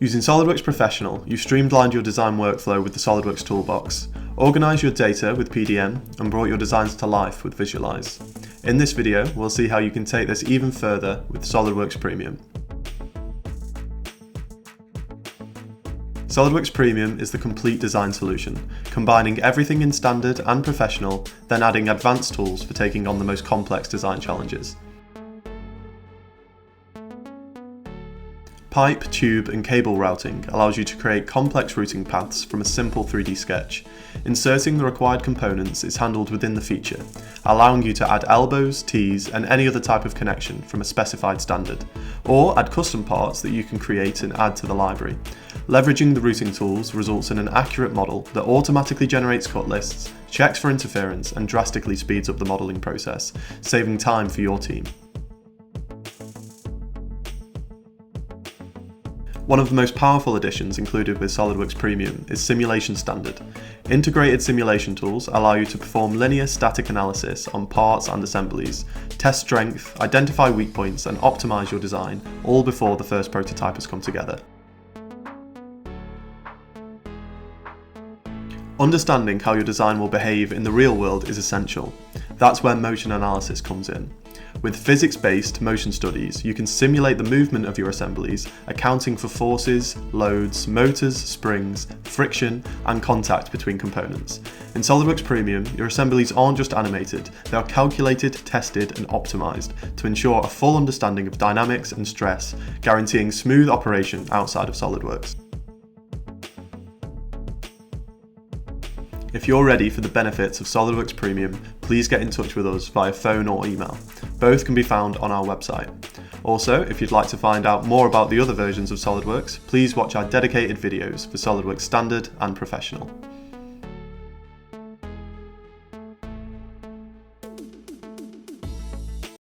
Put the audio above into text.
Using SOLIDWORKS Professional, you've streamlined your design workflow with the SOLIDWORKS toolbox, organised your data with PDM, and brought your designs to life with Visualize. In this video, we'll see how you can take this even further with SOLIDWORKS Premium. SOLIDWORKS Premium is the complete design solution, combining everything in standard and professional, then adding advanced tools for taking on the most complex design challenges. Pipe, tube and cable routing allows you to create complex routing paths from a simple 3D sketch. Inserting the required components is handled within the feature, allowing you to add elbows, T's and any other type of connection from a specified standard, or add custom parts that you can create and add to the library. Leveraging the routing tools results in an accurate model that automatically generates cut lists, checks for interference and drastically speeds up the modelling process, saving time for your team. One of the most powerful additions included with SOLIDWORKS Premium is Simulation Standard. Integrated simulation tools allow you to perform linear static analysis on parts and assemblies, test strength, identify weak points and optimise your design, all before the first prototype has come together. Understanding how your design will behave in the real world is essential. That's where motion analysis comes in. With physics-based motion studies, you can simulate the movement of your assemblies, accounting for forces, loads, motors, springs, friction, and contact between components. In SOLIDWORKS Premium, your assemblies aren't just animated, they are calculated, tested, and optimized to ensure a full understanding of dynamics and stress, guaranteeing smooth operation outside of SOLIDWORKS. If you're ready for the benefits of SOLIDWORKS Premium, please get in touch with us via phone or email. Both can be found on our website. Also, if you'd like to find out more about the other versions of SOLIDWORKS, please watch our dedicated videos for SOLIDWORKS Standard and Professional.